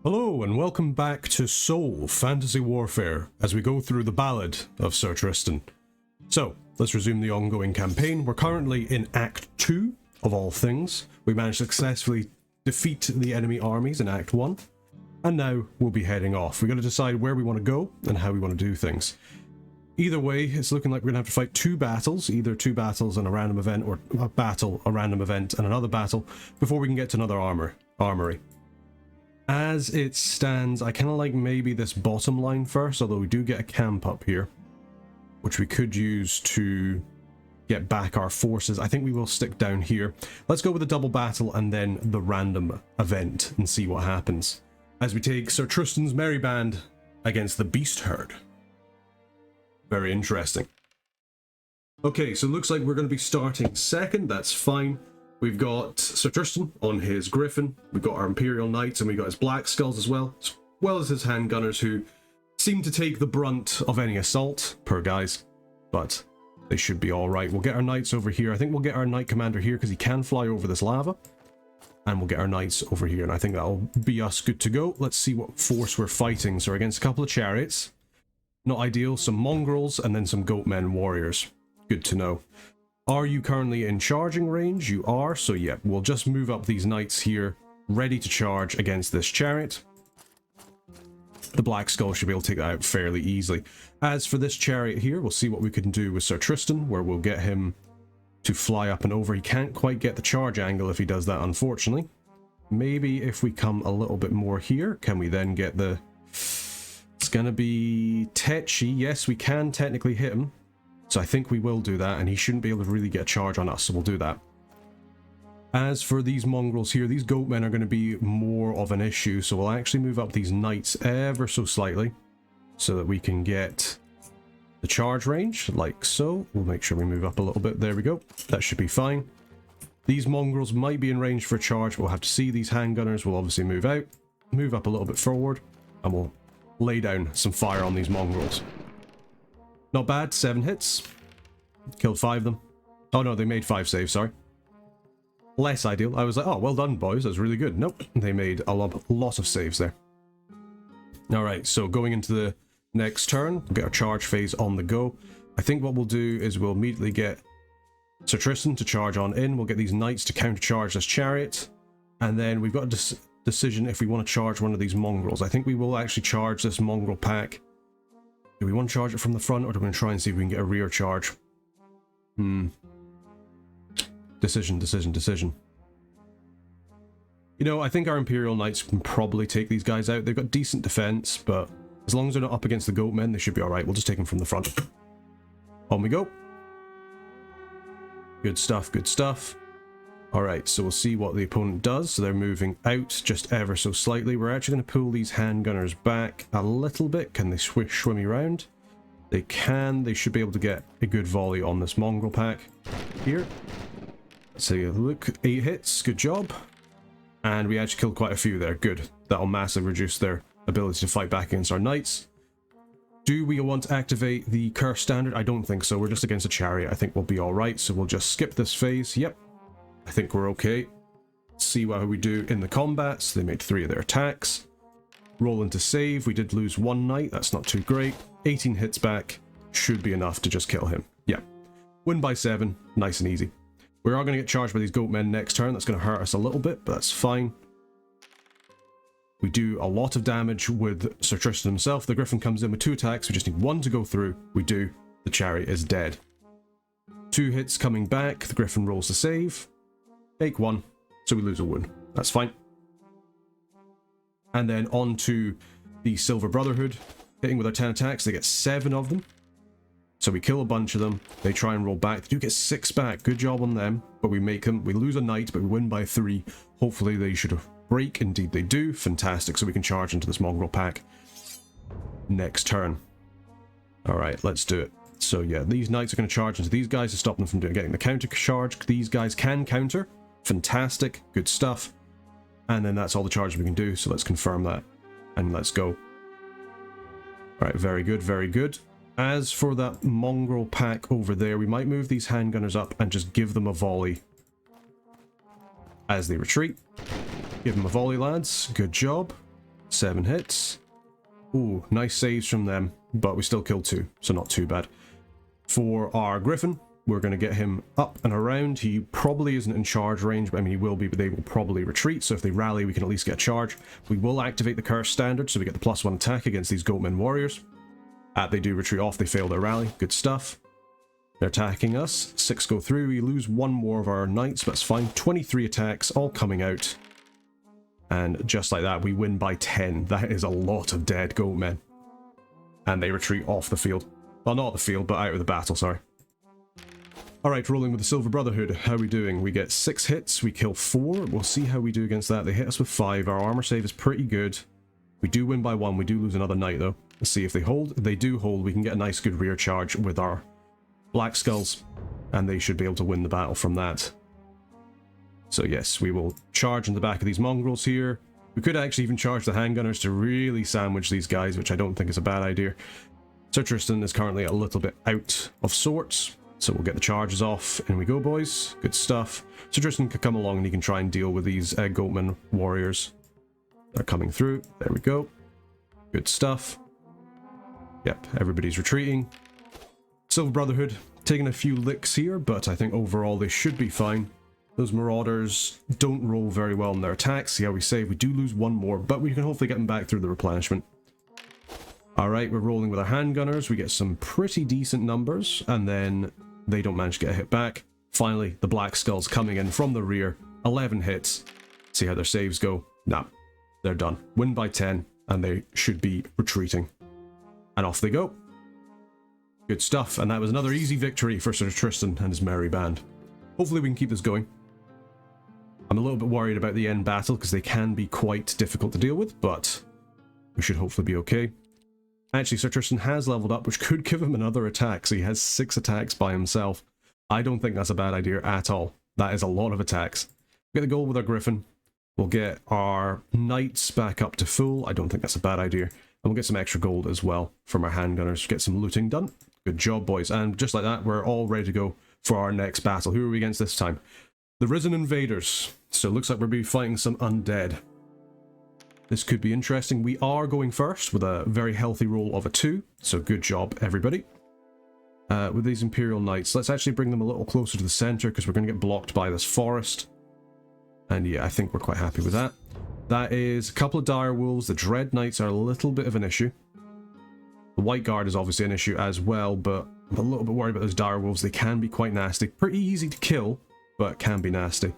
Hello and welcome back to SOVL Fantasy Warfare as we go through the Ballad of Sir Tristan. So, let's resume the ongoing campaign. We're currently in Act 2, of all things. We managed to successfully defeat the enemy armies in Act 1, and now we'll be heading off. We've got to decide where we want to go and how we want to do things. Either way, it's looking like we're going to have to fight two battles, either two battles and a random event, or a battle, a random event, and another battle, before we can get to another armory. As it stands, I kind of like maybe this bottom line first, although we do get a camp up here, which we could use to get back our forces. I think we will stick down here. Let's go with the double battle and then the random event and see what happens as we take Sir Tristan's merry band against the beast herd. Very interesting. Okay, so it looks like we're going to be starting second. That's fine. We've got Sir Tristan on his griffin, we've got our Imperial Knights, and we've got his Black Skulls as well as his handgunners, who seem to take the brunt of any assault, poor guys, but they should be alright. We'll get our Knights over here. I think we'll get our Knight Commander here because he can fly over this lava, and we'll get our Knights over here, and I think that'll be us good to go. Let's see what force we're fighting. So we're against a couple of chariots, not ideal, some mongrels, and then some goatmen warriors. Good to know. Are you currently in charging range? You are, so yeah, we'll just move up these knights here, ready to charge against this chariot. The Black Skull should be able to take that out fairly easily. As for this chariot here, we'll see what we can do with Sir Tristan, where we'll get him to fly up and over. He can't quite get the charge angle if he does that, unfortunately. Maybe if we come a little bit more here, can we then get the... It's gonna be Tetchy. Yes, we can technically hit him. So I think we will do that, and he shouldn't be able to really get a charge on us, so we'll do that. As for these mongrels here, these goatmen are going to be more of an issue, so we'll actually move up these knights ever so slightly, so that we can get the charge range, like so. We'll make sure we move up a little bit. There we go. That should be fine. These mongrels might be in range for a charge, but we'll have to see. These handgunners will obviously move out, move up a little bit forward, and we'll lay down some fire on these mongrels. Not bad, 7 hits. Killed 5 of them. Oh no, they made 5 saves, sorry. Less ideal. I was like, oh, well done, boys, that's really good. Nope, they made a lot of saves there. Alright, so going into the next turn, we'll get our charge phase on the go. I think what we'll do is we'll immediately get Sir Tristan to charge on in. We'll get these knights to counter-charge this chariot. And then we've got a decision if we want to charge one of these mongrels. I think we will actually charge this mongrel pack. Do we want to charge it from the front, or do we want to try and see if we can get a rear charge? Decision. You know, I think our Imperial Knights can probably take these guys out. They've got decent defense, but as long as they're not up against the goatmen, they should be alright. We'll just take them from the front. On we go. Good stuff, good stuff. Alright, so we'll see what the opponent does. So they're moving out just ever so slightly. We're actually going to pull these handgunners back a little bit. Can they swim around? They can. They should be able to get a good volley on this mongrel pack here. Let's take a look. 8 hits. Good job. And we actually killed quite a few there. Good. That'll massively reduce their ability to fight back against our knights. Do we want to activate the curse standard? I don't think so. We're just against a chariot. I think we'll be alright. So we'll just skip this phase. Yep. I think we're okay. See what we do in the combats. They made 3 of their attacks. Roll into save. We did lose 1 knight. That's not too great. 18 hits back. Should be enough to just kill him. Yeah. Win by 7. Nice and easy. We are going to get charged by these goatmen next turn. That's going to hurt us a little bit, but that's fine. We do a lot of damage with Sir Tristan himself. The griffin comes in with 2 attacks. We just need 1 to go through. We do. The chariot is dead. 2 hits coming back. The griffin rolls to save. Take 1, so we lose a wound. That's fine. And then on to the Silver Brotherhood. Hitting with our 10 attacks, they get 7 of them. So we kill a bunch of them. They try and roll back. They do get 6 back. Good job on them. But we make them. We lose a knight, but we win by 3. Hopefully they should break. Indeed they do. Fantastic. So we can charge into this mongrel pack next turn. Alright, let's do it. So yeah, these knights are going to charge into these guys to stop them from getting the counter charge. These guys can counter. Fantastic, good stuff. And then that's all the charges we can do, so let's confirm that. And let's go. Alright, very good, very good. As for that mongrel pack over there, we might move these handgunners up and just give them a volley as they retreat. Give them a volley, lads. Good job. 7 hits. Ooh, nice saves from them, but we still killed 2, so not too bad. For our Griffin, we're going to get him up and around. He probably isn't in charge range, but I mean he will be, but they will probably retreat, so if they rally we can at least get a charge. We will activate the curse standard, so we get the +1 attack against these Goatmen warriors. They do retreat off, they fail their rally, good stuff. They're attacking us, 6 go through, we lose 1 more of our knights, but it's fine. 23 attacks, all coming out. And just like that, we win by 10. That is a lot of dead Goatmen. And they retreat off the field. Well, not the field, but out of the battle, sorry. Alright, rolling with the Silver Brotherhood. How are we doing? We get 6 hits, we kill 4. We'll see how we do against that. They hit us with 5. Our armor save is pretty good. We do win by 1. We do lose another knight, though. Let's see if they hold. If they do hold, we can get a nice good rear charge with our Black Skulls. And they should be able to win the battle from that. So yes, we will charge in the back of these mongrels here. We could actually even charge the handgunners to really sandwich these guys, which I don't think is a bad idea. Sir Tristan is currently a little bit out of sorts, so we'll get the charges off. In we go, boys. Good stuff. Sir Tristan can come along and he can try and deal with these Goatman warriors. They're coming through. There we go. Good stuff. Yep, everybody's retreating. Silver Brotherhood taking a few licks here, but I think overall they should be fine. Those Marauders don't roll very well in their attacks. See how we save? We do lose 1 more, but we can hopefully get them back through the replenishment. Alright, we're rolling with our handgunners. We get some pretty decent numbers, and then they don't manage to get a hit back. Finally, the Black Skulls coming in from the rear. 11 hits. See how their saves go? Nah, they're done. Win by 10, and they should be retreating. And off they go. Good stuff, and that was another easy victory for Sir Tristan and his merry band. Hopefully we can keep this going. I'm a little bit worried about the end battle, because they can be quite difficult to deal with, but we should hopefully be okay. Actually, Sir Tristan has leveled up, which could give him another attack, so he has 6 attacks by himself. I don't think that's a bad idea at all. That is a lot of attacks. We'll get the gold with our Griffin. We'll get our Knights back up to full. I don't think that's a bad idea. And we'll get some extra gold as well from our handgunners. Get some looting done. Good job, boys. And just like that, we're all ready to go for our next battle. Who are we against this time? The Risen Invaders. So it looks like we'll be fighting some undead. This could be interesting. We are going first with a very healthy roll of a 2. So good job, everybody. With these Imperial Knights, let's actually bring them a little closer to the center, because we're going to get blocked by this forest. And yeah, I think we're quite happy with that. That is a couple of dire wolves. The Dread Knights are a little bit of an issue. The White Guard is obviously an issue as well, but I'm a little bit worried about those dire wolves. They can be quite nasty. Pretty easy to kill, but can be nasty.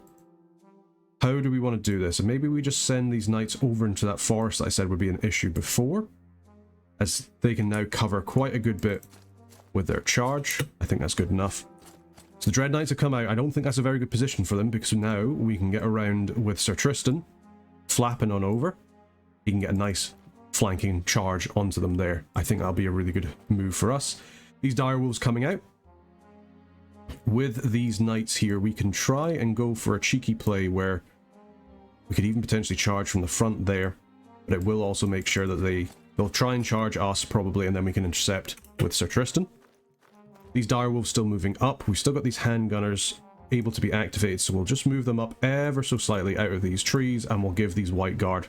How do we want to do this? And maybe we just send these knights over into that forest that I said would be an issue before, as they can now cover quite a good bit with their charge. I think that's good enough. So the Dread Knights have come out. I don't think that's a very good position for them, because now we can get around with Sir Tristan flapping on over. He can get a nice flanking charge onto them there. I think that'll be a really good move for us. These direwolves coming out. With these knights here, we can try and go for a cheeky play where we could even potentially charge from the front there, but it will also make sure that they'll try and charge us probably, and then we can intercept with Sir Tristan. These direwolves still moving up. We've still got these handgunners able to be activated, so we'll just move them up ever so slightly out of these trees, and we'll give these White Guard,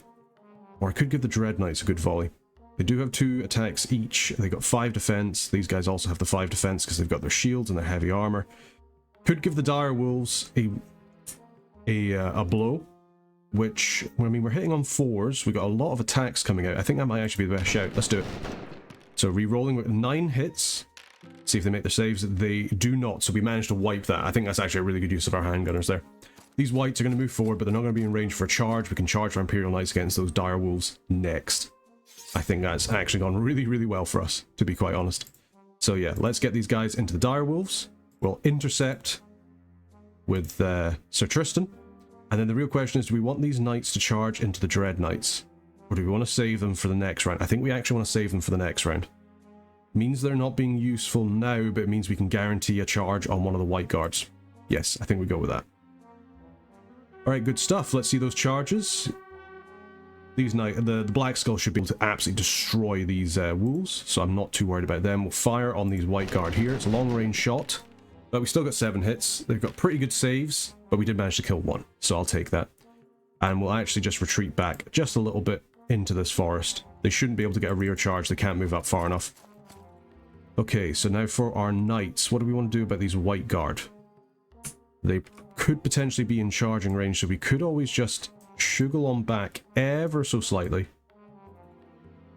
or I could give the Dread Knights a good volley. They do have 2 attacks each. They got 5 defense. These guys also have the 5 defense because they've got their shields and their heavy armor. Could give the dire wolves a blow, which, I mean, we're hitting on 4s. We got a lot of attacks coming out. I think that might actually be the best shout. Let's do it. So re-rolling with 9 hits. See if they make their saves. They do not, so we managed to wipe that. I think that's actually a really good use of our handgunners there. These whites are going to move forward, but they're not going to be in range for a charge. We can charge our Imperial Knights against those dire wolves next. I think that's actually gone really, really well for us, to be quite honest. So yeah, let's get these guys into the dire wolves. We'll intercept with Sir Tristan. And then the real question is, do we want these knights to charge into the Dread Knights? Or do we want to save them for the next round? I think we actually want to save them for the next round. Means they're not being useful now, but it means we can guarantee a charge on one of the White Guards. Yes, I think we go with that. Alright, good stuff. Let's see those charges. These the Black Skull should be able to absolutely destroy these wolves, so I'm not too worried about them. We'll fire on these White Guard here. It's a long-range shot, but we still got 7 hits. They've got pretty good saves, but we did manage to kill 1, so I'll take that. And we'll actually just retreat back just a little bit into this forest. They shouldn't be able to get a rear charge. They can't move up far enough. Okay, so now for our knights. What do we want to do about these white guard? They could potentially be in charging range, so we could always just shugle on back ever so slightly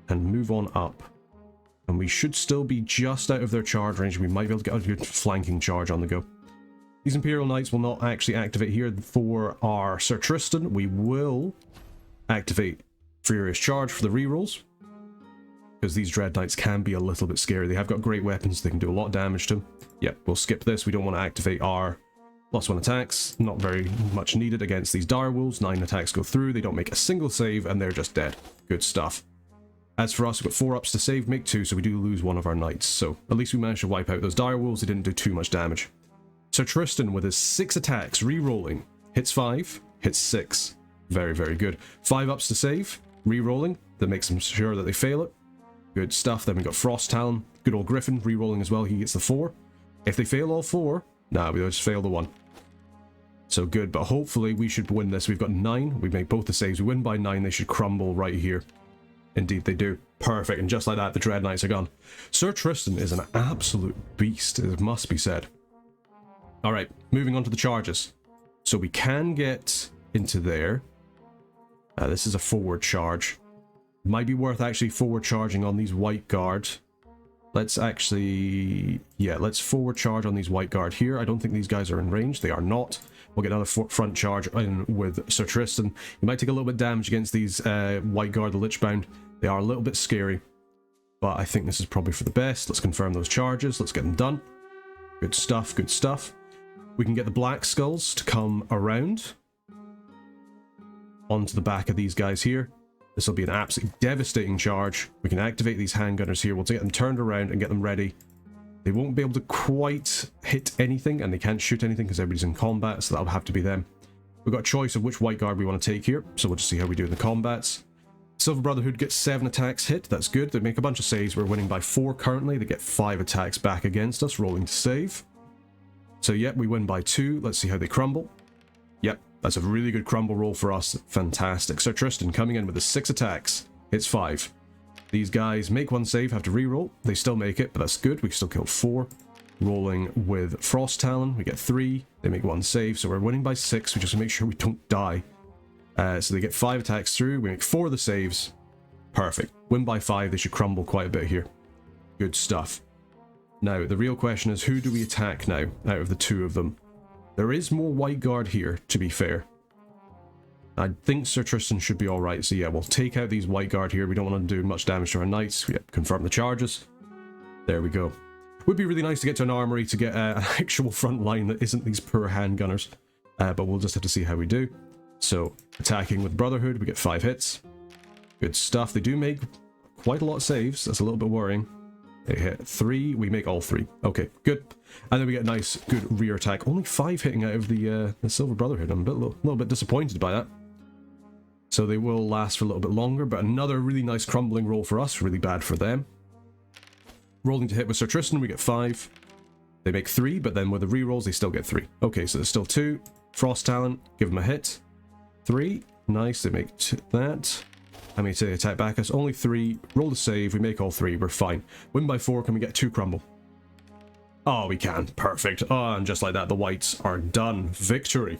and move on up. And we should still be just out of their charge range. We might be able to get a good flanking charge on the go. These Imperial Knights will not actually activate here for our Sir Tristan. We will activate Furious Charge for the rerolls, because these Dread Knights can be a little bit scary. They have got great weapons. They can do a lot of damage to them. Yep, we'll skip this. We don't want to activate our +1 attacks. Not very much needed against these Dire Wolves. 9 attacks go through. They don't make a single save, and they're just dead. Good stuff. As for us, we've got 4 ups to save, make 2, so we do lose one of our knights. So at least we managed to wipe out those Dire Wolves. They didn't do too much damage. Sir Tristan with his 6 attacks, re-rolling. Hits 5, hits 6. Very, very good. 5 ups to save, re-rolling. That makes them sure that they fail it. Good stuff. Then we got Frost Talon. Good old Griffin, re-rolling as well. He gets the 4. If they fail all 4, nah, we just fail the 1. So good, but hopefully we should win this. We've got 9. We make both the saves. We win by 9. They should crumble right here. Indeed they do. Perfect. And just like that, the Dread Knights are gone. Sir Tristan is an absolute beast, it must be said. Alright, moving on to the charges. So we can get into there. This is a forward charge. Might be worth actually forward charging on these white guard. Let's actually... yeah, let's forward charge on these white guard here. I don't think these guys are in range. They are not. We'll get another front charge in with Sir Tristan. You might take a little bit of damage against these white guard, the Lichbound. They are a little bit scary. But I think this is probably for the best. Let's confirm those charges. Let's get them done. Good stuff, good stuff. We can get the Black Skulls to come around onto the back of these guys here. This will be an absolutely devastating charge. We can activate these handgunners here. We'll get them turned around and get them ready. They won't be able to quite hit anything, and they can't shoot anything because everybody's in combat, so that'll have to be them. We've got a choice of which white guard we want to take here, so we'll just see how we do in the combats. Silver Brotherhood gets 7 attacks hit. That's good. They make a bunch of saves. We're winning by 4 currently. They get 5 attacks back against us, rolling to save. So yep, we win by 2. Let's see how they crumble. Yep, that's a really good crumble roll for us. Fantastic. Sir Tristan coming in with the 6 attacks. Hits 5. These guys make 1 save, have to re-roll. They still make it, but that's good. We still killed 4. Rolling with Frost Talon, we get 3. They make 1 save, so we're winning by 6. We just make sure we don't die. So they get 5 attacks through. We make 4 of the saves. Perfect. Win by 5. They should crumble quite a bit here. Good stuff. Now, the real question is, who do we attack now, out of the 2 of them? There is more white guard here, to be fair. I think Sir Tristan should be alright, so yeah, we'll take out these white guard here. We don't want to do much damage to our knights. Yep, confirm the charges. There we go. Would be really nice to get to an armory to get an actual front line that isn't these poor handgunners. But we'll just have to see how we do. So, attacking with Brotherhood, we get 5 hits. Good stuff. They do make quite a lot of saves. That's a little bit worrying. They hit 3, we make all 3. Okay, good. And then we get a nice, good rear attack. Only 5 hitting out of the Silver Brotherhood. I'm a little bit disappointed by that. So they will last for a little bit longer, but another really nice crumbling roll for us, really bad for them. Rolling to hit with Sir Tristan, we get 5. They make 3, but then with the rerolls, they still get 3. Okay, so there's still 2. Frost Talon, give them a hit. 3, nice, they make that. How many do they attack back us? Only 3. Roll the save, we make all 3, we're fine. Win by 4, can we get 2 crumble? Oh, we can. Perfect. Oh, and just like that, the whites are done. Victory.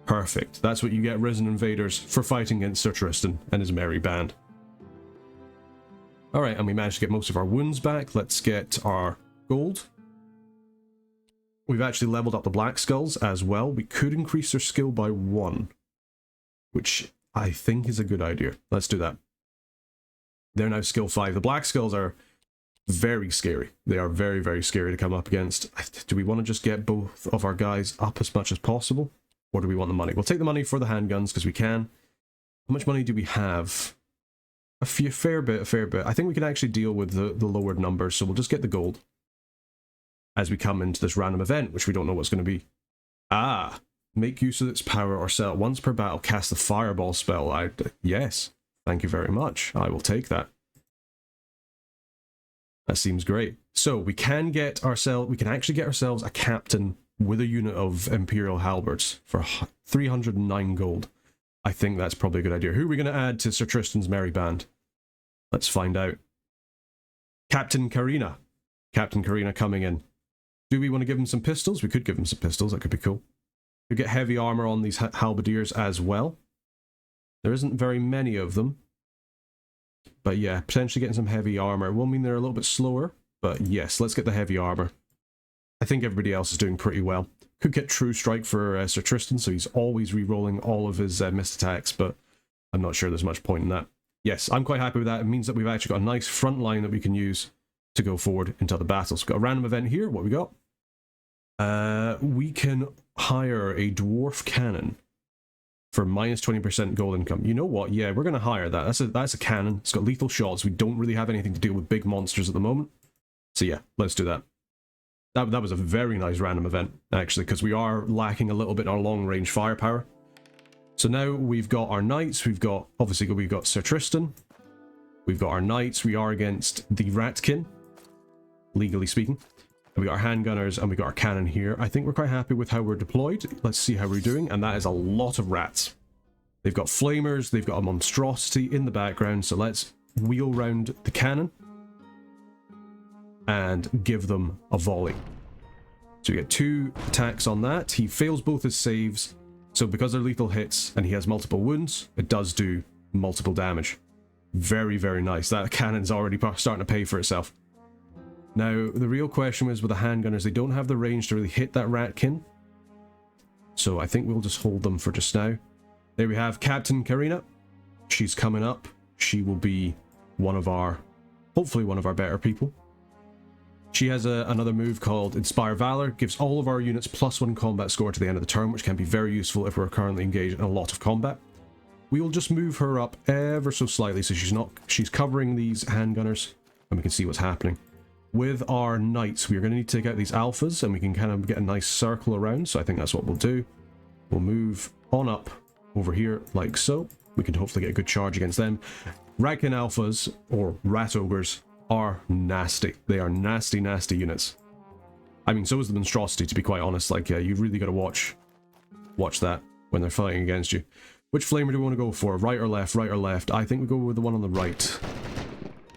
Perfect. That's what you get, Risen Invaders, for fighting against Sir Tristan and his merry band. Alright, and we managed to get most of our wounds back. Let's get our gold. We've actually leveled up the Black Skulls as well. We could increase their skill by 1, which I think is a good idea. Let's do that. They're now skill 5. The Black Skulls are very scary. They are very, very scary to come up against. Do we want to just get both of our guys up as much as possible? Or do we want the money? We'll take the money for the handguns because we can. How much money do we have? A fair bit. I think we can actually deal with the lowered numbers, so we'll just get the gold as we come into this random event, which we don't know what's going to be. Ah, make use of its power or sell once per battle, cast the fireball spell. Yes, thank you very much. I will take that. That seems great. So we can actually get ourselves a captain with a unit of Imperial halberds for 309 gold. I think that's probably a good idea. Who are we going to add to Sir Tristan's merry band? Let's find out. Captain Karina. Captain Karina coming in. Do we want to give him some pistols? We could give him some pistols. That could be cool. Could get heavy armor on these halberdiers as well. There isn't very many of them. But yeah, potentially getting some heavy armor. It will mean they're a little bit slower. But yes, let's get the heavy armor. I think everybody else is doing pretty well. Could get True Strike for Sir Tristan, so he's always re-rolling all of his missed attacks, but I'm not sure there's much point in that. Yes, I'm quite happy with that. It means that we've actually got a nice front line that we can use to go forward into the battles. We've got a random event here. What we got? We can hire a dwarf cannon for minus 20% gold income. You know what? Yeah, we're going to hire that. That's a cannon. It's got lethal shots. We don't really have anything to deal with big monsters at the moment. So yeah, let's do that. That was a very nice random event, actually, because we are lacking a little bit in our long-range firepower. So now we've got our knights, we've got Sir Tristan, we've got our knights, we are against the Ratkin, legally speaking. And we got our handgunners and we got our cannon here. I think we're quite happy with how we're deployed. Let's see how we're doing, and that is a lot of rats. They've got flamers, they've got a monstrosity in the background, so let's wheel round the cannon and give them a volley. So we get 2 attacks on that. He fails both his saves, so because they're lethal hits and he has multiple wounds, it does do multiple damage. Very, very nice. That cannon's already starting to pay for itself. Now, the real question is with the handgunners, they don't have the range to really hit that Ratkin, so I think we'll just hold them for just now. There we have Captain Karina. She's coming up. She will be hopefully one of our better people. She has another move called Inspire Valor, gives all of our units +1 combat score to the end of the turn, which can be very useful if we're currently engaged in a lot of combat. We will just move her up ever so slightly, so she's covering these handgunners, and we can see what's happening. With our knights, we are going to need to take out these alphas, and we can kind of get a nice circle around, so I think that's what we'll do. We'll move on up over here, like so. We can hopefully get a good charge against them. Ratkin alphas, or rat ogres, are nasty. They are nasty, nasty units. I mean, so is the monstrosity, to be quite honest. Like, you've really got to watch that when they're fighting against you. Which flamer do we want to go for? Right or left? Right or left? I think we go with the one on the right.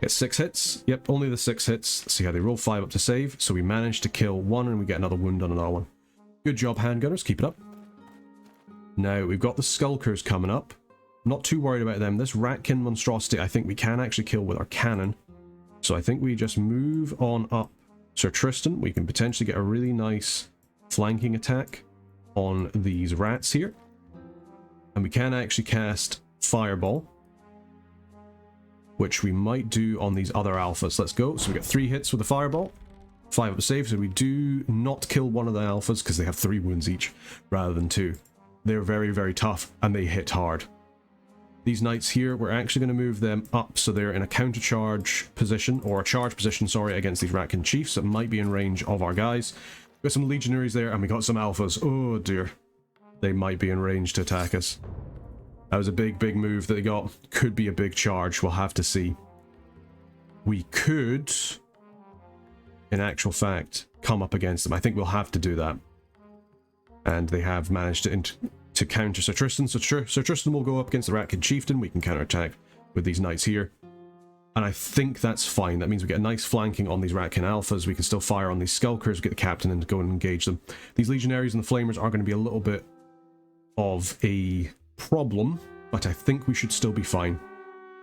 Get 6 hits. Yep, only the 6 hits. Let's see how they roll 5 up to save. So we managed to kill 1 and we get another wound on another one. Good job, handgunners. Keep it up. Now, we've got the skulkers coming up. Not too worried about them. This Ratkin monstrosity, I think we can actually kill with our cannon. So I think we just move on up Sir Tristan. We can potentially get a really nice flanking attack on these rats here. And we can actually cast Fireball, which we might do on these other alphas. Let's go. So we get 3 hits with the Fireball. 5 up to save, so we do not kill one of the alphas because they have 3 wounds each rather than 2. They're very, very tough and they hit hard. These knights here, we're actually going to move them up so they're in a counter-charge position, or a charge position, sorry, against these Ratkin chiefs that might be in range of our guys. We've got some legionaries there and we got some alphas. Oh dear. They might be in range to attack us. That was a big, big move that they got. Could be a big charge. We'll have to see. We could, in actual fact, come up against them. I think we'll have to do that. And they have managed to counter Sir Tristan. So Sir Tristan will go up against the Ratkin chieftain. We can counterattack with these knights here. And I think that's fine. That means we get a nice flanking on these Ratkin alphas. We can still fire on these skulkers, get the captain and go and engage them. These legionaries and the flamers are going to be a little bit of a problem, but I think we should still be fine.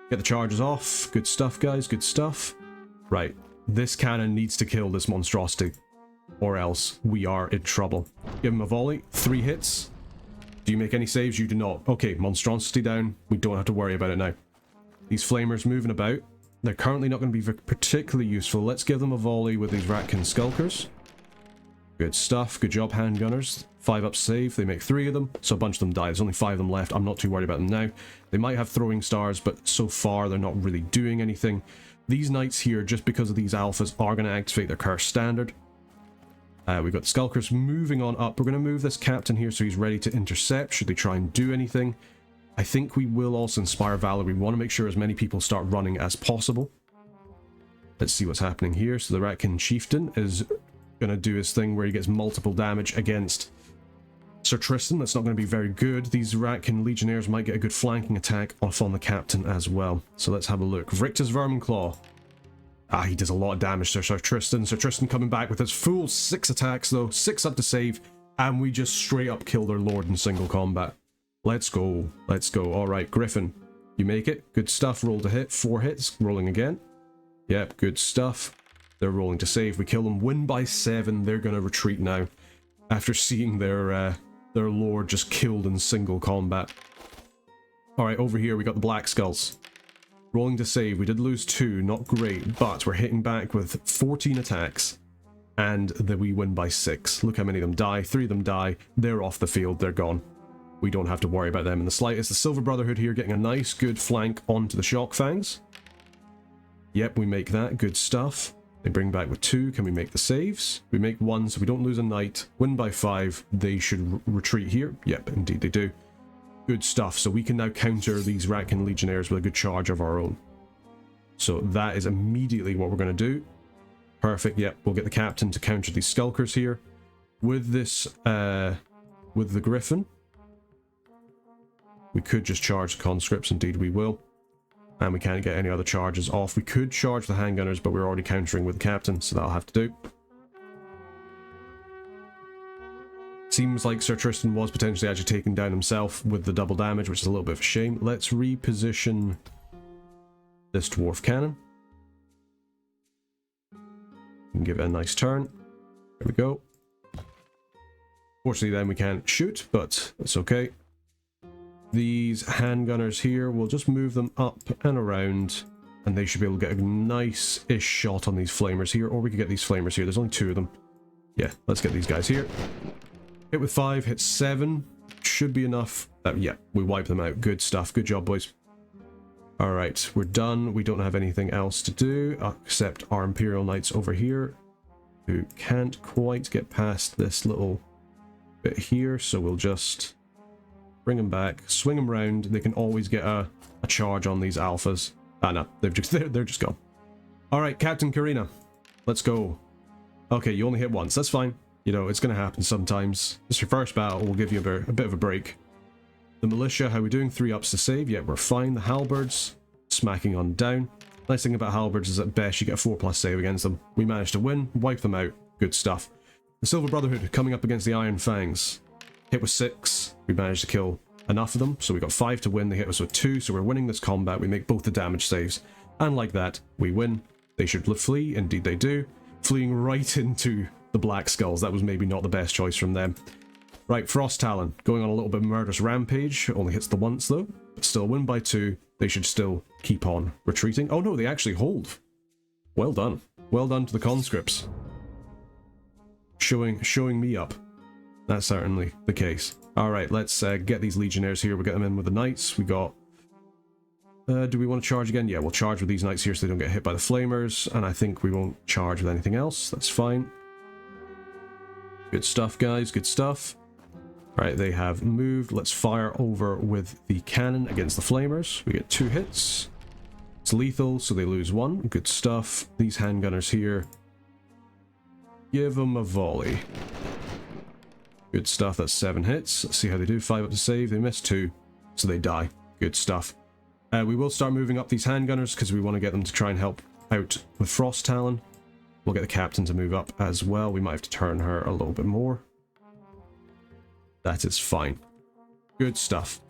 Get the charges off. Good stuff, guys. Good stuff. Right. This cannon needs to kill this monstrosity, or else we are in trouble. Give him a volley. 3 hits. Do you make any saves? You do not. Okay, monstrosity down. We don't have to worry about it now. These flamers moving about. They're currently not going to be particularly useful. Let's give them a volley with these Ratkin skulkers. Good stuff. Good job, handgunners. 5 up save. They make 3 of them, so a bunch of them die. There's only 5 of them left. I'm not too worried about them now. They might have throwing stars, but so far they're not really doing anything. These knights here, just because of these alphas, are going to activate their curse standard. We've got the skulkers moving on up. We're going to move this captain here so he's ready to intercept should they try and do anything. I think we will also inspire valor. We want to make sure as many people start running as possible. Let's see what's happening here. So the Ratkin chieftain is going to do his thing where he gets multiple damage against Sir Tristan, that's not going to be very good. These Ratkin Legionnaires might get a good flanking attack off on the captain as well. So let's have a look. Victor's Verminclaw. Ah, he does a lot of damage to Sir Tristan. Sir Tristan coming back with his full 6 attacks though. 6 up to save. And we just straight up kill their lord in single combat. Let's go. Let's go. Alright, Griffin. You make it. Good stuff. Roll to hit. 4 hits. Rolling again. Yep, good stuff. They're rolling to save. We kill them. Win by 7. They're going to retreat now. After seeing their lord just killed in single combat. Alright, over here we got the Black Skulls. Rolling to save. We did lose 2, not great, but we're hitting back with 14 attacks. And then we win by 6. Look how many of them die. 3 of them die. They're off the field. They're gone. We don't have to worry about them in the slightest. The Silver Brotherhood here getting a nice, good flank onto the Shock Fangs. Yep, we make that. Good stuff. They bring back with 2. Can we make the saves? We make 1, so we don't lose a knight. Win by 5. They should retreat here. Yep, indeed they do. Good stuff. So we can now counter these Ratkin Legionnaires with a good charge of our own. So that is immediately what we're going to do. Perfect. Yep, we'll get the captain to counter these Skulkers here. With this, with the Griffin, we could just charge the conscripts. Indeed we will. And we can't get any other charges off. We could charge the handgunners, but we're already countering with the captain, so that'll have to do. Seems like Sir Tristan was potentially actually taken down himself with the double damage, which is a little bit of a shame. Let's reposition this dwarf cannon. And give it a nice turn. There we go. Fortunately then we can't shoot, but it's okay. These handgunners here, we'll just move them up and around, and they should be able to get a nice-ish shot on these flamers here, or we could get these flamers here. There's only 2 of them. Yeah, let's get these guys here. Hit with 5, hit 7. Should be enough. Yeah, we wipe them out. Good stuff. Good job, boys. Alright, we're done. We don't have anything else to do, except our Imperial Knights over here, who can't quite get past this little bit here, so we'll just bring them back, swing them round. They can always get a charge on these alphas. Ah, no, they're just gone. Alright, Captain Karina, let's go. Okay, you only hit once, that's fine. You know, it's going to happen sometimes. It's your first battle, we'll give you a bit of a break. The militia, how are we doing? 3 ups to save, yeah, we're fine. The halberds, smacking on down. Nice thing about halberds is at best you get a 4+ save against them. We managed to win, wipe them out, good stuff. The Silver Brotherhood coming up against the Iron Fangs. Hit with 6, we managed to kill enough of them, so we got 5 to win. They hit us with 2, so we're winning this combat. We make both the damage saves, and like that, we win. They should flee, indeed they do. Fleeing right into the Black Skulls. That was maybe not the best choice from them. Right, Frost Talon, going on a little bit of murderous rampage. Only hits the once though, but still win by 2. They should still keep on retreating. Oh no, they actually hold. Well done. Well done to the conscripts. Showing me up. That's certainly the case. Alright, let's get these legionnaires here. We'll get them in with the knights. We got... do we want to charge again? Yeah, we'll charge with these knights here so they don't get hit by the flamers. And I think we won't charge with anything else. That's fine. Good stuff, guys. Good stuff. Right, they have moved. Let's fire over with the cannon against the flamers. We get 2 hits. It's lethal, so they lose 1. Good stuff. These handgunners here. Give them a volley. Good stuff. That's 7 hits. Let's see how they do. 5 up to save. They miss 2, so they die. Good stuff. We will start moving up these handgunners because we want to get them to try and help out with Frost Talon. We'll get the captain to move up as well. We might have to turn her a little bit more. That is fine. Good stuff.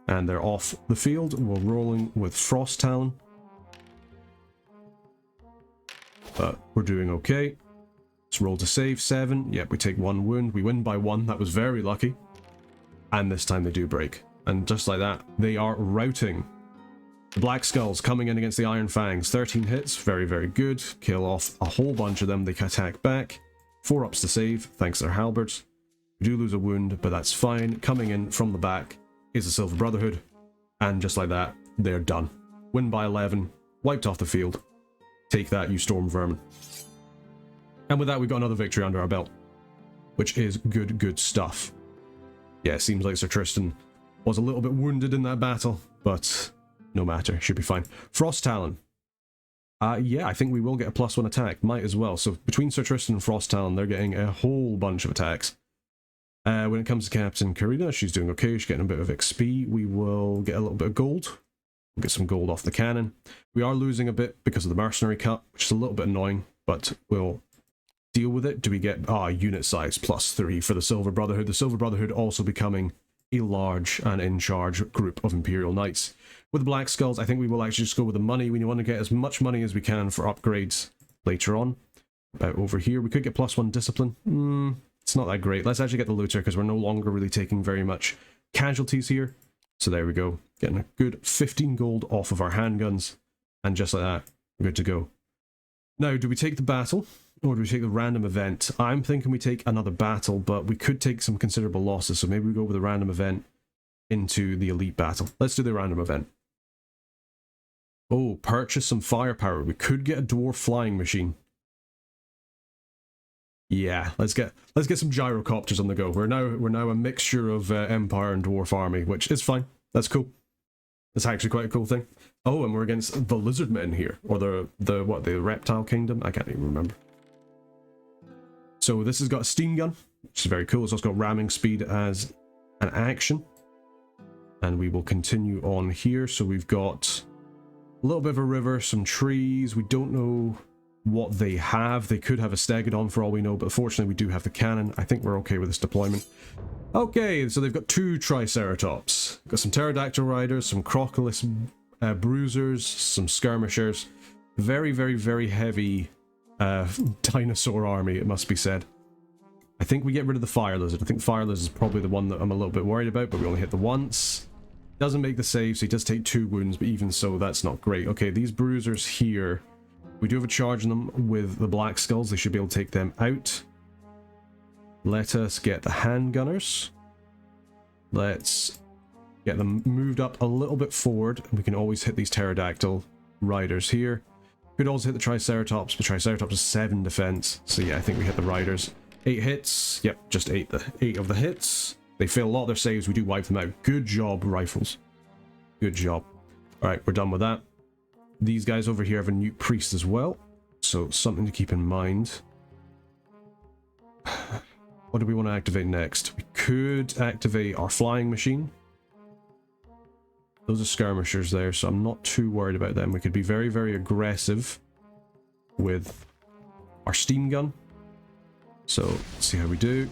And they're off the field. We're rolling with Frost Talon. But we're doing okay. Let's roll to save. 7. Yep, we take 1 wound. We win by 1. That was very lucky. And this time they do break. And just like that, they are routing. The Black Skulls coming in against the Iron Fangs. 13 hits. Very, very good. Kill off a whole bunch of them. They attack back. 4 ups to save, thanks to their halberds. We do lose a wound, but that's fine. Coming in from the back is the Silver Brotherhood. And just like that, they're done. Win by 11. Wiped off the field. Take that, you storm vermin. And with that, we've got another victory under our belt. Which is good stuff. Yeah, it seems like Sir Tristan was a little bit wounded in that battle, but no matter, should be fine. Frost Talon. Yeah, I think we will get a +1 attack. Might as well. So between Sir Tristan and Frost Talon, they're getting a whole bunch of attacks. When it comes to Captain Karina, she's doing okay. She's getting a bit of XP. We will get a little bit of gold. We'll get some gold off the cannon. We are losing a bit because of the mercenary cut, which is a little bit annoying, but we'll deal with it. Do we get unit size +3 for the Silver Brotherhood? The Silver Brotherhood also becoming a large and in charge group of Imperial Knights. With the Black Skulls, I think we will actually just go with the money. We want to get as much money as we can for upgrades later on. Over here, we could get +1 discipline. It's not that great. Let's actually get the looter because we're no longer really taking very much casualties here. So there we go. Getting a good 15 gold off of our handguns. And just like that, we're good to go. Now, do we take the battle or do we take the random event? I'm thinking we take another battle, but we could take some considerable losses. So maybe we go with a random event into the elite battle. Let's do the random event. Oh, purchase some firepower. We could get a dwarf flying machine. Yeah, let's get some gyrocopters on the go. We're now a mixture of Empire and Dwarf army, which is fine. That's cool. That's actually quite a cool thing. Oh, and we're against the lizard men here, or the reptile kingdom. I can't even remember. So this has got a steam gun, which is very cool. It's also got ramming speed as an action, and we will continue on here. So we've got a little bit of a river, some trees. We don't know what they have. They could have a stegodon for all we know, but fortunately we do have the cannon. I think we're okay with this deployment. Okay, so they've got 2 triceratops. Got some pterodactyl riders, some crocodilus bruisers, some skirmishers. Very, very, very heavy dinosaur army, it must be said. I think we get rid of the fire lizard. I think the fire lizard is probably the one that I'm a little bit worried about, but we only hit the once. Doesn't make the save, so he does take 2 wounds, but even so, that's not great. Okay, these bruisers here, we do have a charge on them with the Black Skulls. They should be able to take them out. Let us get the handgunners. Let's get them moved up a little bit forward. We can always hit these pterodactyl riders here. Could also hit the Triceratops, but Triceratops is 7 defense. So yeah, I think we hit the riders. 8 hits. Yep, just 8 of the hits. They fail a lot of their saves. We do wipe them out. Good job, rifles. Good job. Alright, we're done with that. These guys over here have a Newt Priest as well, so something to keep in mind. What do we want to activate next? We could activate our flying machine. Those are skirmishers there, so I'm not too worried about them. We could be very, very aggressive with our steam gun. So, let's see how we do.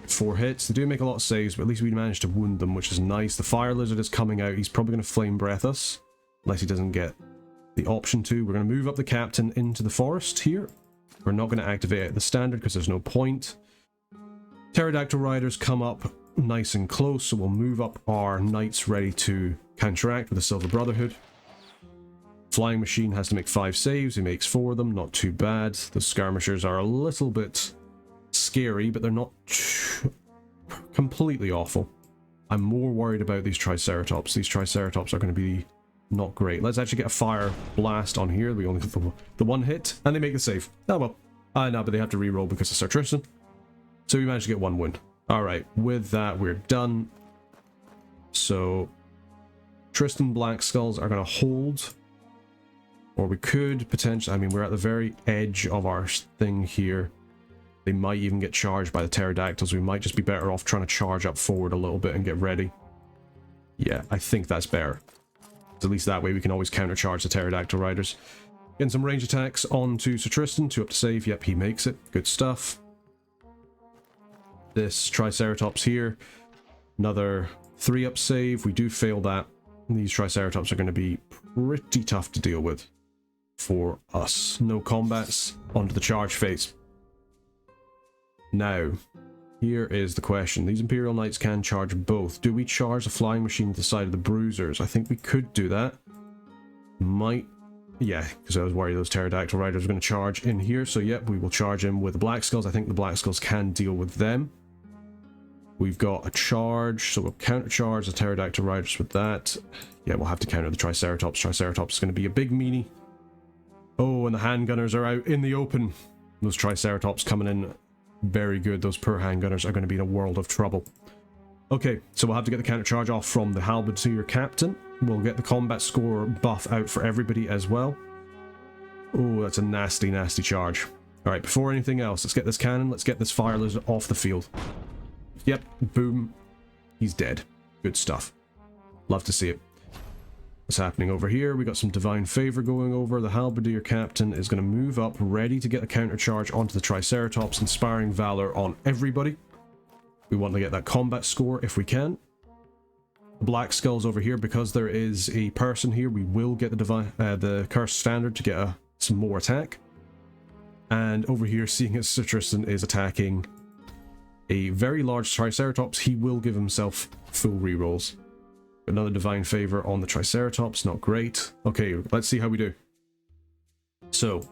4 hits. They do make a lot of saves, but at least we managed to wound them, which is nice. The fire lizard is coming out. He's probably going to flame breath us. Unless he doesn't get the option to. We're going to move up the captain into the forest here. We're not going to activate it at the standard because there's no point. Pterodactyl riders come up nice and close, so we'll move up our knights ready to counteract with the Silver Brotherhood. Flying machine has to make 5 saves. He makes 4 of them. Not too bad. The skirmishers are a little bit scary, but they're not completely awful. I'm more worried about these Triceratops. These Triceratops are going to be not great. Let's actually get a fire blast on here. We only get the 1 hit, and they make the save. Oh well. No, but they have to reroll because of Sir Tristan. So we managed to get 1 win. Alright, with that, we're done. So, Tristan Black Skulls are going to hold. Or we could potentially... I mean, we're at the very edge of our thing here. They might even get charged by the pterodactyls. We might just be better off trying to charge up forward a little bit and get ready. Yeah, I think that's better. At least that way we can always countercharge the pterodactyl riders. Getting some range attacks onto Sir Tristan. 2 up to save. Yep, he makes it. Good stuff. This Triceratops here. Another 3 up save. We do fail that. These Triceratops are going to be pretty tough to deal with for us. No combats. Onto the charge phase. Now, here is the question. These Imperial Knights can charge both. Do we charge the flying machine to the side of the bruisers? I think we could do that. Might. Yeah, because I was worried those pterodactyl riders were going to charge in here. So yep, we will charge him with the Black Skulls. I think the Black Skulls can deal with them. We've got a charge, so we'll countercharge the pterodactyl riders with that. Yeah, we'll have to counter the Triceratops. Triceratops is going to be a big meanie. Oh, and the handgunners are out in the open. Those Triceratops coming in very good. Those poor handgunners are going to be in a world of trouble. Okay, so we'll have to get the counter charge off from the halberdier captain. We'll get the combat score buff out for everybody as well. Oh, that's a nasty, nasty charge. Alright, before anything else, let's get this cannon. Let's get this fire lizard off the field. Yep, boom. He's dead. Good stuff. Love to see it. What's happening over here? We got some divine favor going over. The halberdier captain is going to move up, ready to get a counter charge onto the Triceratops, inspiring valor on everybody. We want to get that combat score if we can. The black skulls over here, because there is a person here, we will get the cursed standard to get some more attack. And over here, seeing as Sir Tristan is attacking a very large Triceratops, he will give himself full rerolls. Another divine favor on the Triceratops, not great. Okay, let's see how we do. So,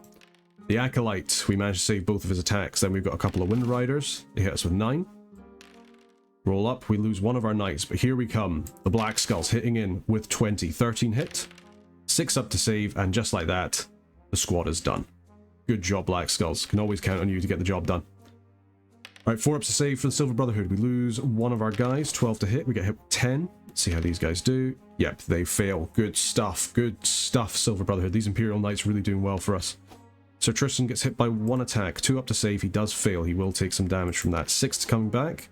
the Acolyte, we managed to save both of his attacks. Then we've got a couple of Wind Riders. They hit us with 9. Roll up, we lose one of our knights, but here we come. The Black Skulls hitting in with 20. 13 hit, 6 up to save, and just like that, the squad is done. Good job, Black Skulls. Can always count on you to get the job done. Alright, 4 ups to save for the Silver Brotherhood. We lose one of our guys, 12 to hit. We get hit with 10. Let's see how these guys do. Yep, they fail. Good stuff, Silver Brotherhood. These Imperial Knights really doing well for us. Sir Tristan gets hit by 1 attack, 2 up to save. He does fail. He will take some damage from that. 6 coming back.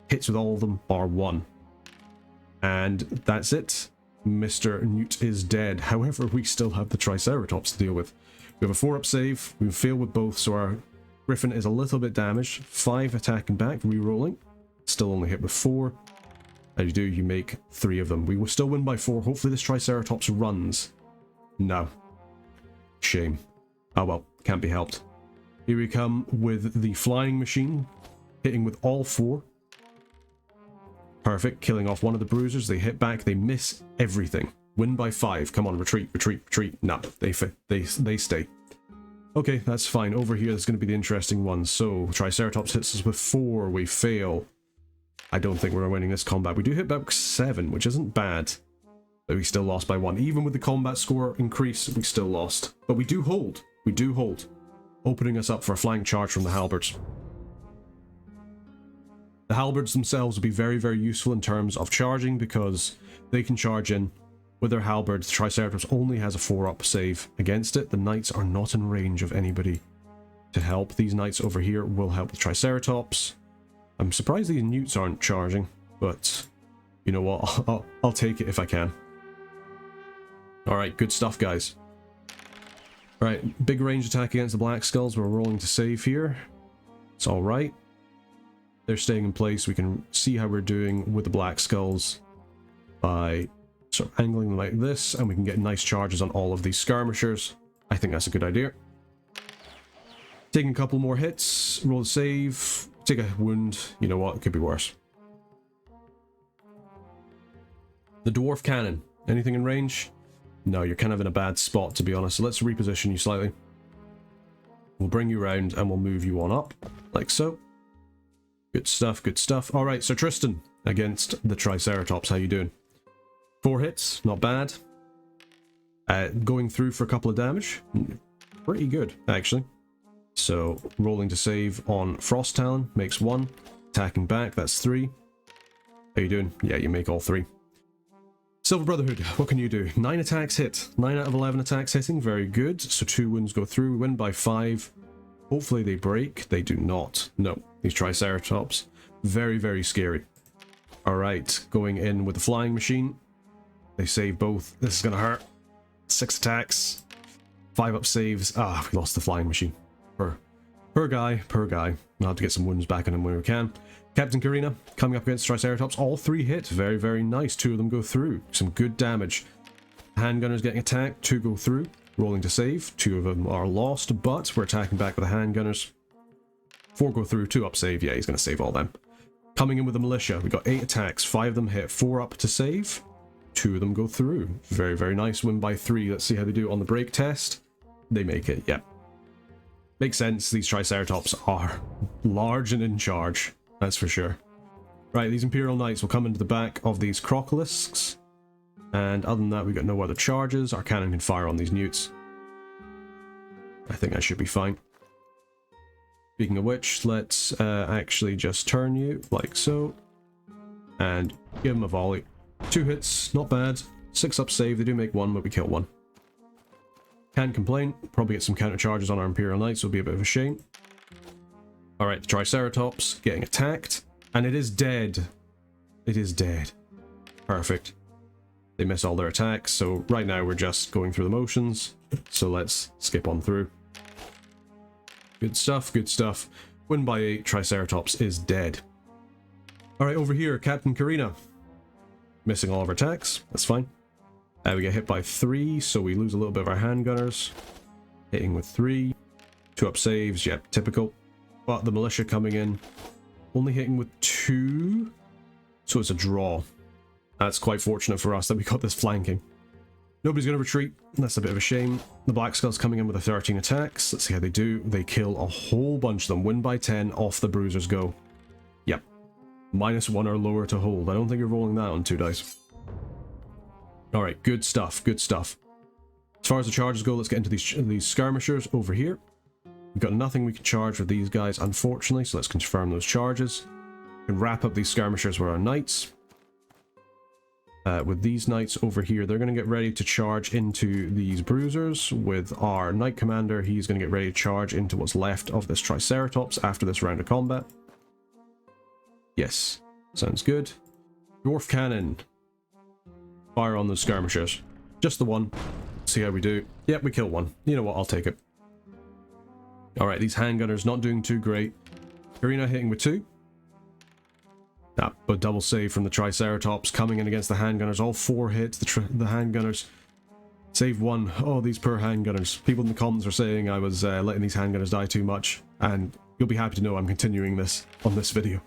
Hits with all of them, bar 1. And that's it. Mr. Newt is dead. However, we still have the Triceratops to deal with. We have a 4 up save. We've failed with both, so our Griffin is a little bit damaged. 5 attacking back, re-rolling. Still only hit with 4. As you do, you make 3 of them. We will still win by 4. Hopefully this Triceratops runs. No. Shame. Oh well, can't be helped. Here we come with the flying machine, hitting with all 4. Perfect, killing off one of the bruisers. They hit back, they miss everything. Win by 5. Come on, retreat, retreat, retreat. No, they stay. Okay, that's fine. Over here, there's going to be the interesting one. So, Triceratops hits us with 4. We fail. I don't think we're winning this combat. We do hit back 7, which isn't bad. But we still lost by 1. Even with the combat score increase, we still lost. But we do hold. We do hold. Opening us up for a flank charge from the halberds. The halberds themselves will be very, very useful in terms of charging, because they can charge in. With their halberd, the Triceratops only has a 4-up save against it. The knights are not in range of anybody to help. These knights over here will help the Triceratops. I'm surprised these newts aren't charging, but you know what, I'll take it if I can. Alright, good stuff, guys. Alright, big range attack against the Black Skulls. We're rolling to save here. It's alright. They're staying in place. We can see how we're doing with the Black Skulls by sort of angling them like this, and we can get nice charges on all of these skirmishers. I think that's a good idea. Taking a couple more hits, roll a save, take a wound. You know what, it could be worse. The Dwarf Cannon. Anything in range? No, you're kind of in a bad spot, to be honest, so let's reposition you slightly. We'll bring you around and we'll move you on up, like so. Good stuff, good stuff. Alright, Sir Tristan against the Triceratops. How you doing? 4 hits, not bad. Going through for a couple of damage. Pretty good, actually. So, rolling to save on Frost Talon, makes 1. Attacking back, that's 3. How you doing? Yeah, you make all 3. Silver Brotherhood, what can you do? 9 attacks hit. 9 out of 11 attacks hitting, very good. So 2 wounds go through, we win by 5. Hopefully they break. They do not. No, these Triceratops. Very, very scary. Alright, going in with the flying machine. They save both. This is gonna hurt. 6 attacks. 5 up saves. Ah, we lost the flying machine. Poor guy, poor guy. We'll have to get some wounds back on him when we can. Captain Karina coming up against Triceratops. All 3 hit. Very, very nice. 2 of them go through. Some good damage. Handgunners getting attacked. 2 go through. Rolling to save. 2 of them are lost, but we're attacking back with the handgunners. 4 go through. 2 up save. Yeah, he's going to save all them. Coming in with the militia. We got 8 attacks. 5 of them hit. 4 up to save. 2 of them go through. Very, very nice. Win by 3. Let's see how they do on the break test. They make it. Yep. Makes sense. These Triceratops are large and in charge. That's for sure. Right, these Imperial Knights will come into the back of these Crocolisks. And other than that, we've got no other charges. Our cannon can fire on these newts. I think that should be fine. Speaking of which, let's actually just turn you like so. And give them a volley. 2 hits, not bad. 6 up save, they do make 1, but we kill 1. Can't complain. Probably get some counter charges on our Imperial Knights, will be a bit of a shame. Alright, the Triceratops getting attacked. And it is dead. It is dead. Perfect. They miss all their attacks, so right now we're just going through the motions. So let's skip on through. Good stuff, good stuff. Win by 8, Triceratops is dead. Alright, over here, Captain Karina. Missing all of our attacks, that's fine. We get hit by 3, so we lose a little bit of our handgunners. Hitting with 3. 2-up saves, yep, typical. But the militia coming in, only hitting with 2. So it's a draw. That's quite fortunate for us that we got this flanking. Nobody's going to retreat. That's a bit of a shame. The Black Skull's coming in with a 13 attacks. Let's see how they do. They kill a whole bunch of them. Win by 10. Off the bruisers go. Yep. -1 or lower to hold. I don't think you're rolling that on 2 dice. Alright, good stuff. Good stuff. As far as the charges go, let's get into these skirmishers over here. We've got nothing we can charge with these guys, unfortunately, so let's confirm those charges. We can wrap up these skirmishers with our knights. With these knights over here, they're going to get ready to charge into these bruisers. With our knight commander, he's going to get ready to charge into what's left of this Triceratops after this round of combat. Yes, sounds good. Dwarf cannon. Fire on those skirmishers. Just the one. See how we do. Yep, we kill one. You know what, I'll take it. Alright, these handgunners not doing too great. Karina hitting with 2. But double save from the Triceratops coming in against the handgunners. All 4 hits. The handgunners save 1. Oh, these poor handgunners. People in the comments are saying I was letting these handgunners die too much. And you'll be happy to know I'm continuing this on this video.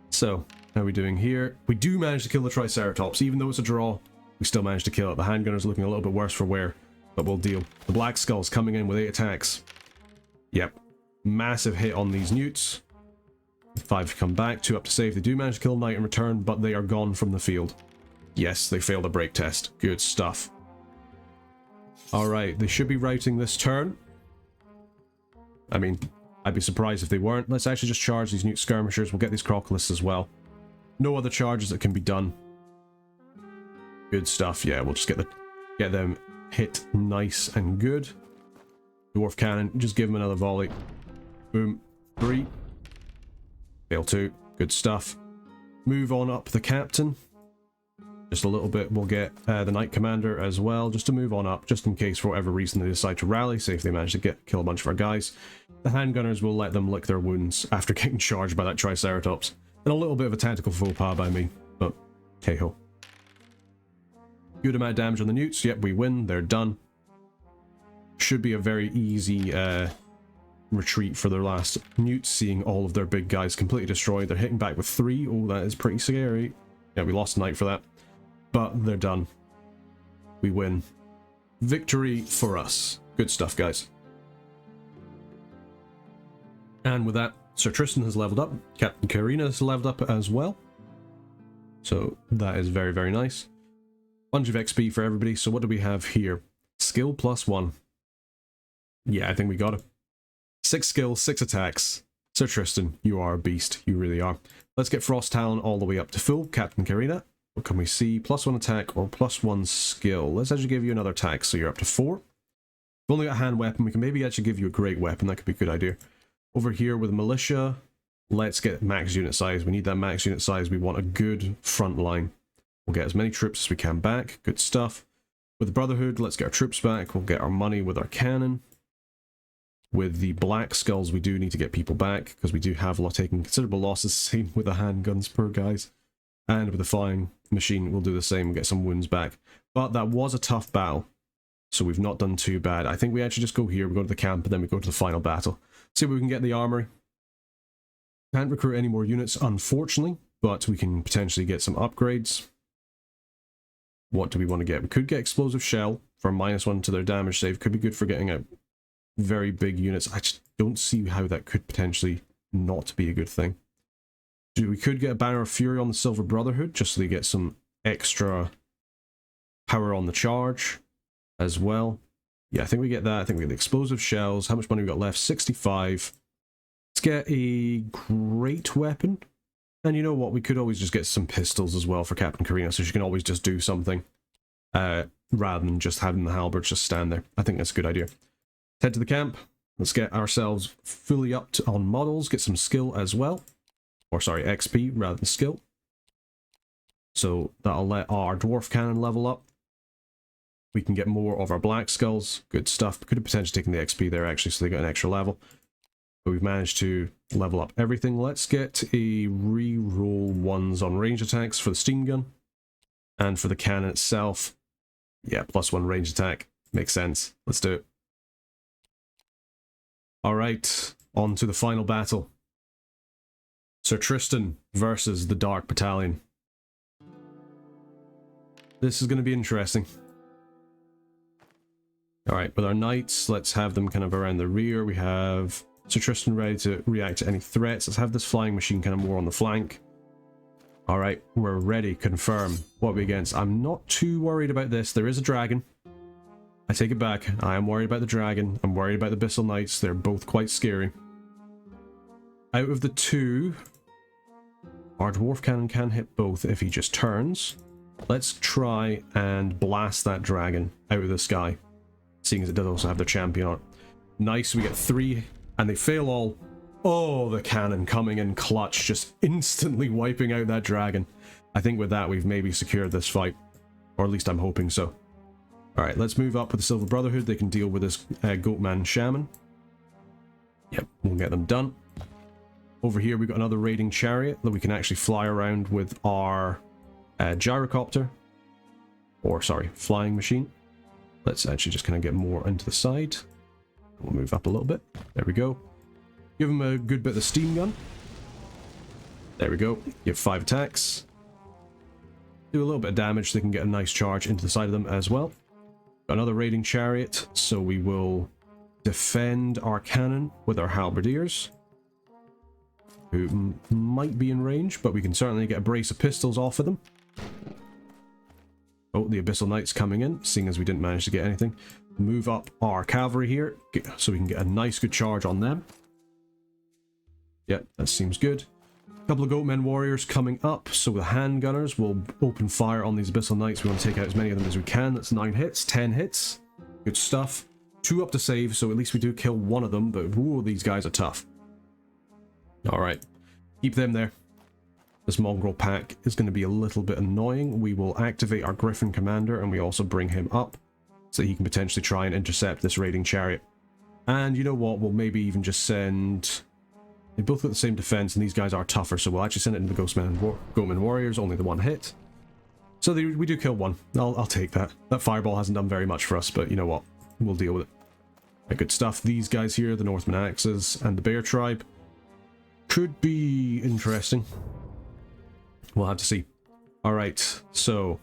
So, how are we doing here? We do manage to kill the Triceratops. Even though it's a draw, we still managed to kill it. The handgunners looking a little bit worse for wear. But we'll deal. The Black Skull's coming in with 8 attacks. Yep. Massive hit on these newts. 5 come back, 2 up to save. They do manage to kill a knight in return, but they are gone from the field. Yes, they failed a break test. Good stuff. Alright, they should be routing this turn. I mean, I'd be surprised if they weren't. Let's actually just charge these newt skirmishers. We'll get these crocolists as well. No other charges that can be done. Good stuff. Yeah, we'll just get them hit nice and good. Dwarf cannon, just give them another volley. Boom. 3. Fail 2. Good stuff. Move on up the captain. Just a little bit. We'll get the knight commander as well, just to move on up, just in case for whatever reason they decide to rally. Say if they manage to kill a bunch of our guys. The handgunners will let them lick their wounds after getting charged by that Triceratops. And a little bit of a tactical faux pas by me, but hey ho. Good amount of damage on the newts. Yep, we win. They're done. Should be a very easy retreat for their last newts, seeing all of their big guys completely destroyed. They're hitting back with 3. Oh, that is pretty scary. Yeah, we lost a knight for that. But they're done. We win. Victory for us. Good stuff, guys. And with that, Sir Tristan has leveled up. Captain Karina has leveled up as well. So that is very, very nice. Bunch of XP for everybody. So what do we have here? Skill +1. Yeah, I think we got it. 6 skill, 6 attacks. Sir Tristan, you are a beast. You really are. Let's get Frost Talon all the way up to full. Captain Karina, what can we see? +1 attack or +1 skill. Let's actually give you another attack, so you're up to 4. We've only got a hand weapon. We can maybe actually give you a great weapon. That could be a good idea. Over here with militia, let's get max unit size. We need that max unit size. We want a good front line. We'll get as many troops as we can back. Good stuff. With the Brotherhood, let's get our troops back. We'll get our money with our cannon. With the Black Skulls, we do need to get people back, because we do have a lot taking considerable losses. Same with the handguns, poor guys. And with the flying machine, we'll do the same and get some wounds back. But that was a tough battle, so we've not done too bad. I think we actually just go here, we go to the camp, and then we go to the final battle. See if we can get the armory. Can't recruit any more units, unfortunately, but we can potentially get some upgrades. What do we want to get? We could get Explosive Shell for -1 to their damage save. Could be good for getting out very big units. I just don't see how that could potentially not be a good thing. We could get a Banner of Fury on the Silver Brotherhood, just so they get some extra power on the charge as well. Yeah, I think we get that. I think we get the Explosive Shells. How much money we got left? 65. Let's get a great weapon. And you know what? We could always just get some pistols as well for Captain Karina, so she can always just do something. Rather than just having the halberds just stand there. I think that's a good idea. Head to the camp. Let's get ourselves fully up on models, get some skill as well. Or sorry, XP rather than skill. So that'll let our dwarf cannon level up. We can get more of our black skulls. Good stuff. Could have potentially taken the XP there actually, so they got an extra level. But we've managed to level up everything. Let's get a re-roll ones on range attacks for the steam gun. And for the cannon itself, yeah, +1 range attack. Makes sense. Let's do it. Alright, on to the final battle. Sir Tristan versus the Dark Battalion. This is going to be interesting. Alright, with our knights, let's have them kind of around the rear. We have Sir Tristan ready to react to any threats. Let's have this flying machine kind of more on the flank. Alright, we're ready. Confirm. What are we against? I'm not too worried about this. There is a dragon. I take it back. I am worried about the dragon. I'm worried about the Abyssal Knights. They're both quite scary. Out of the two, our dwarf cannon can hit both if he just turns. Let's try and blast that dragon out of the sky, seeing as it does also have their champion on it. Nice, we get 3, and they fail all. Oh, the cannon coming in clutch, just instantly wiping out that dragon. I think with that we've maybe secured this fight, or at least I'm hoping so. Alright, let's move up with the Silver Brotherhood. They can deal with this Goatman Shaman. Yep, we'll get them done. Over here we've got another raiding chariot that we can actually fly around with our gyrocopter. Or, sorry, flying machine. Let's actually just kind of get more into the side. We'll move up a little bit. There we go. Give them a good bit of steam gun. There we go. You have 5 attacks. Do a little bit of damage so they can get a nice charge into the side of them as well. Got another raiding chariot, so we will defend our cannon with our halberdiers, who might be in range, but we can certainly get a brace of pistols off of them. Oh, the Abyssal Knights coming in, seeing as we didn't manage to get anything. Move up our cavalry here, so we can get a nice good charge on them. Yep, that seems good. A couple of Goatmen Warriors coming up, so the handgunners will open fire on these Abyssal Knights. We want to take out as many of them as we can. That's 9 hits, 10 hits. Good stuff. 2 up to save, so at least we do kill one of them, but ooh, these guys are tough. Alright, keep them there. This mongrel pack is going to be a little bit annoying. We will activate our Griffin Commander, and we also bring him up, so he can potentially try and intercept this raiding chariot. And you know what, we'll maybe even just send... They both got the same defense, and these guys are tougher, so we'll actually send it into the Goatmen Warriors, only the 1 hit. So we do kill 1. I'll take that. That fireball hasn't done very much for us, but you know what? We'll deal with it. Right, good stuff. These guys here, the Northman Axes and the Bear Tribe, could be interesting. We'll have to see. Alright, so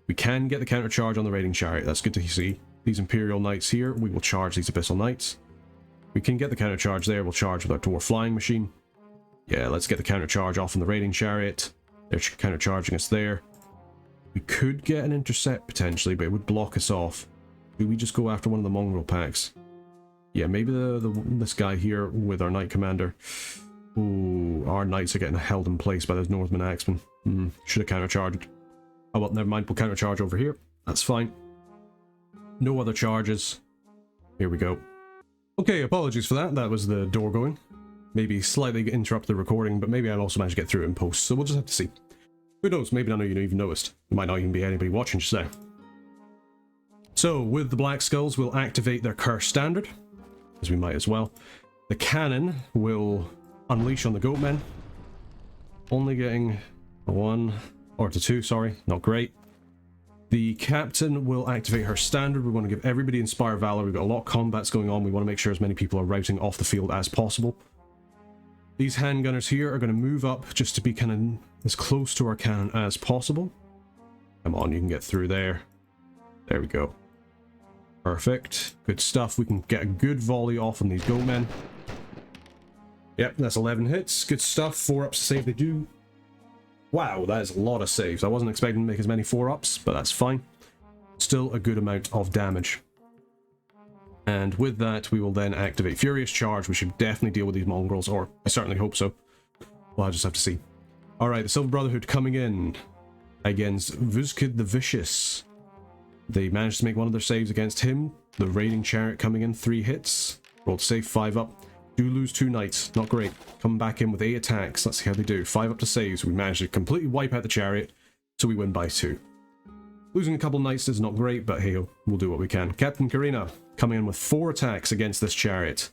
we can get the counter charge on the raiding chariot. That's good to see. These Imperial Knights here, we will charge these Abyssal Knights. We can get the counter charge there. We'll charge with our dwarf flying machine. Yeah, let's get the counter charge off on the raiding chariot. They're counter charging us there. We could get an intercept potentially, but it would block us off. Do we just go after one of the mongrel packs? Yeah, maybe this guy here with our knight commander. Ooh, our knights are getting held in place by those Northman Axemen. Should have counter charged. Oh well, never mind. We'll counter charge over here. That's fine. No other charges. Here we go. Okay, apologies for that. That was the door going. Maybe slightly interrupt the recording, but maybe I'll also manage to get through it in post, so we'll just have to see. Who knows, maybe none of you even noticed. There might not even be anybody watching just now. So, with the Black Skulls, we'll activate their Curse Standard, as we might as well. The cannon will unleash on the Goatmen. Only getting 1, or to 2, sorry, not great. The captain will activate her standard. We want to give everybody Inspire Valor. We've got a lot of combats going on. We want to make sure as many people are routing off the field as possible. These handgunners here are going to move up just to be kind of as close to our cannon as possible. Come on, you can get through there. There we go. Perfect. Good stuff. We can get a good volley off on these Goatmen. Yep, that's 11 hits. Good stuff. 4-ups to save they do. Wow, that is a lot of saves. I wasn't expecting to make as many 4-ups, but that's fine. Still a good amount of damage. And with that, we will then activate Furious Charge. We should definitely deal with these mongrels, or I certainly hope so. Well, I'll just have to see. Alright, the Silver Brotherhood coming in against Vuzkid the Vicious. They managed to make one of their saves against him. The Raiding Chariot coming in, 3 hits. Rolled save, 5 up. Do lose 2 knights. Not great. Come back in with 8 attacks. Let's see how they do. 5 up to saves. We managed to completely wipe out the chariot, so we win by 2. Losing a couple knights is not great, but hey, we'll do what we can. Captain Karina coming in with 4 attacks against this chariot.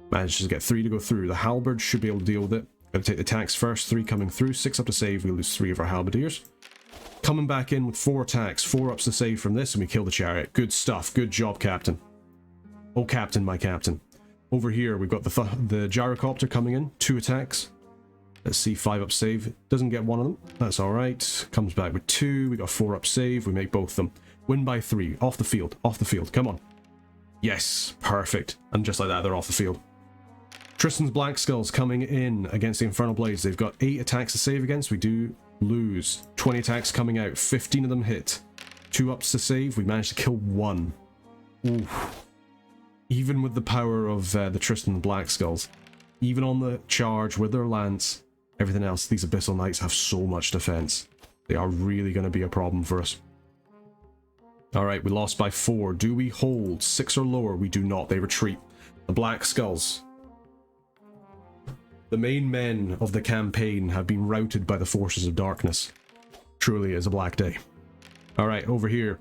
Manages to get 3 to go through. The halberd should be able to deal with it. Gotta take the attacks first. 3 coming through. 6 up to save. We lose 3 of our halberdiers. Coming back in with 4 attacks. 4 ups to save from this, and we kill the chariot. Good stuff. Good job, Captain. Oh, Captain, my Captain. Over here, we've got the gyrocopter coming in. 2 attacks. Let's see, 5 up save. Doesn't get one of them. That's alright. Comes back with 2. We got 4 up save. We make both of them. Win by 3. Off the field. Off the field. Come on. Yes. Perfect. And just like that, they're off the field. Tristan's Black Skulls coming in against the Infernal Blades. They've got 8 attacks to save against. We do lose. 20 attacks coming out. 15 of them hit. 2 ups to save. We managed to kill 1. Ooh. Even with the power of the Tristan Black Skulls. Even on the charge with their lance. Everything else. These Abyssal Knights have so much defense. They are really going to be a problem for us. Alright, we lost by 4. Do we hold? 6 or lower? We do not. They retreat. The Black Skulls. The main men of the campaign have been routed by the forces of darkness. Truly is a black day. Alright, over here.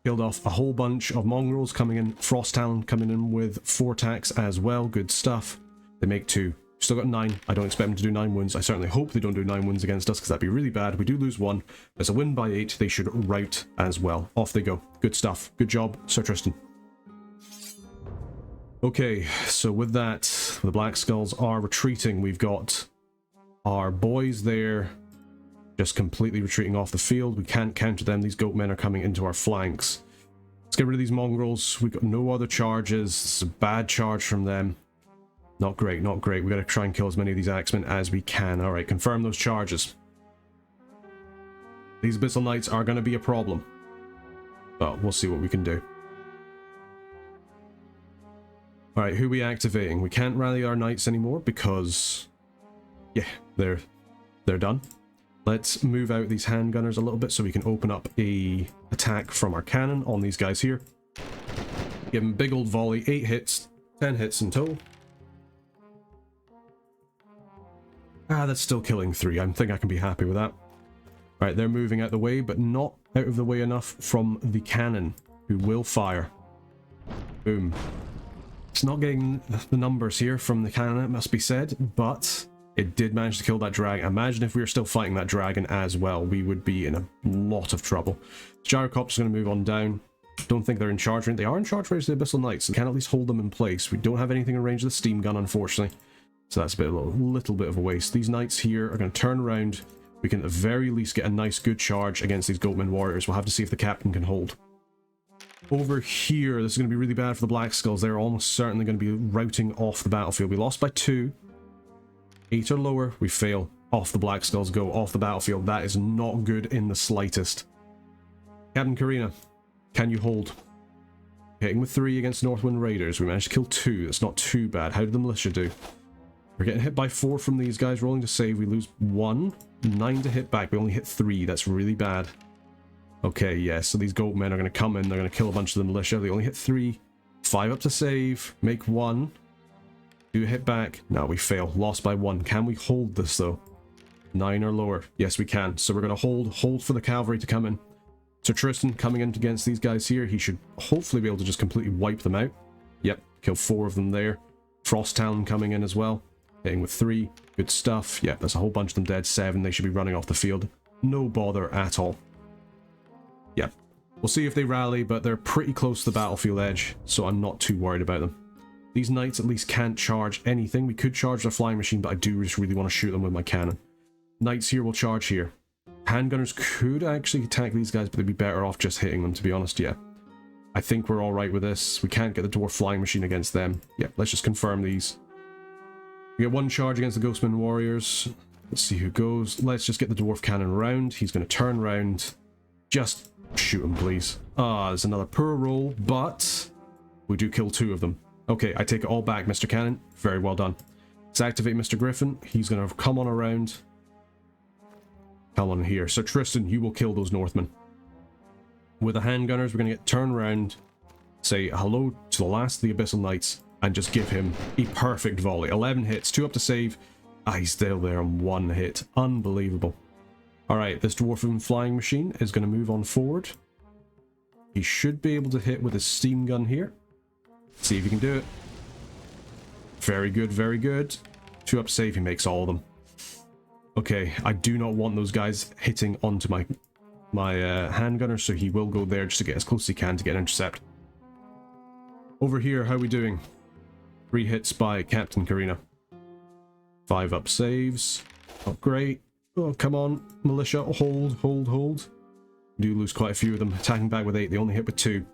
Killed off a whole bunch of mongrels coming in. Frosthound coming in with 4 attacks as well. Good stuff. They make 2. Still got 9. I don't expect them to do 9 wounds. I certainly hope they don't do 9 wounds against us, because that'd be really bad. We do lose 1. There's a win by 8. They should rout as well. Off they go. Good stuff. Good job, Sir Tristan. Okay, so with that, the Black Skulls are retreating. We've got our boys there just completely retreating off the field. We can't counter them. These goatmen are coming into our flanks. Let's get rid of these mongrels. We've got no other charges. It's a bad charge from them. Not great, not great. We've got to try and kill as many of these axemen as we can. Alright, confirm those charges. These Abyssal Knights are going to be a problem. But we'll see what we can do. Alright, who are we activating? We can't rally our knights anymore because... yeah, they're done. Let's move out these handgunners a little bit so we can open up a attack from our cannon on these guys here. Give them a big old volley. 8 hits. 10 hits in total. Ah, that's still killing 3. I think I can be happy with that. Alright, they're moving out the way, but not out of the way enough from the cannon, who will fire. Boom. It's not getting the numbers here from the cannon, it must be said, but it did manage to kill that dragon. Imagine if we were still fighting that dragon as well. We would be in a lot of trouble. Gyrocopter's going to move on down. Don't think they're in charge range. They are in charge range of the Abyssal Knights, so we can at least hold them in place. We don't have anything in range of the steam gun, unfortunately. So that's a little bit of a waste. These knights here are going to turn around. We can at the very least get a nice good charge against these Goatman warriors. We'll have to see if the captain can hold. Over here, this is going to be really bad for the Black Skulls. They're almost certainly going to be routing off the battlefield. We lost by 2. 8 or lower, we fail. Off the Black Skulls go, off the battlefield. That is not good in the slightest. Captain Karina, can you hold? Hitting with 3 against Northwind Raiders. We managed to kill 2. That's not too bad. How did the militia do? We're getting hit by 4 from these guys. Rolling to save. We lose 1. 9 to hit back. We only hit 3. That's really bad. Okay, yeah, so these goatmen are going to come in. They're going to kill a bunch of the militia. They only hit 3. 5 up to save. Make 1. Do hit back. No, we fail. Lost by 1. Can we hold this, though? 9 or lower. Yes, we can. So we're going to hold for the cavalry to come in. Sir Tristan coming in against these guys here. He should hopefully be able to just completely wipe them out. Yep, kill 4 of them there. Frosthound coming in as well. Hitting with 3. Good stuff. Yep, there's a whole bunch of them dead. 7. They should be running off the field. No bother at all. Yep. We'll see if they rally, but they're pretty close to the battlefield edge, so I'm not too worried about them. These knights at least can't charge anything. We could charge their flying machine, but I do just really want to shoot them with my cannon. Knights here will charge here. Handgunners could actually attack these guys, but they'd be better off just hitting them, to be honest. Yeah. I think we're alright with this. We can't get the dwarf flying machine against them. Yeah, let's just confirm these. We get 1 charge against the Ghostman Warriors. Let's see who goes. Let's just get the dwarf cannon round. He's going to turn round. Just shoot him, please. Ah, there's another poor roll, but we do kill 2 of them. Okay, I take it all back, Mr. Cannon. Very well done. Let's activate Mr. Griffin. He's going to come on around. Come on here. Sir Tristan, you will kill those Northmen. With the handgunners, we're going to get turned around. Say hello to the last of the Abyssal Knights. and just give him a perfect volley. 11 hits, 2 up to save. Ah, he's still there on 1 hit. Unbelievable. Alright, this dwarven flying machine is going to move on forward. He should be able to hit with his steam gun here. See if he can do it. Very good, very good. 2 up save, he makes all of them. Okay, I do not want those guys hitting onto my handgunner, so he will go there just to get as close as he can to get an intercept. Over here, how are we doing? 3 hits by Captain Karina. 5 up saves. Not great. Oh, come on. Militia, hold, hold, hold. We do lose quite a few of them. Attacking back with 8, they only hit with 2.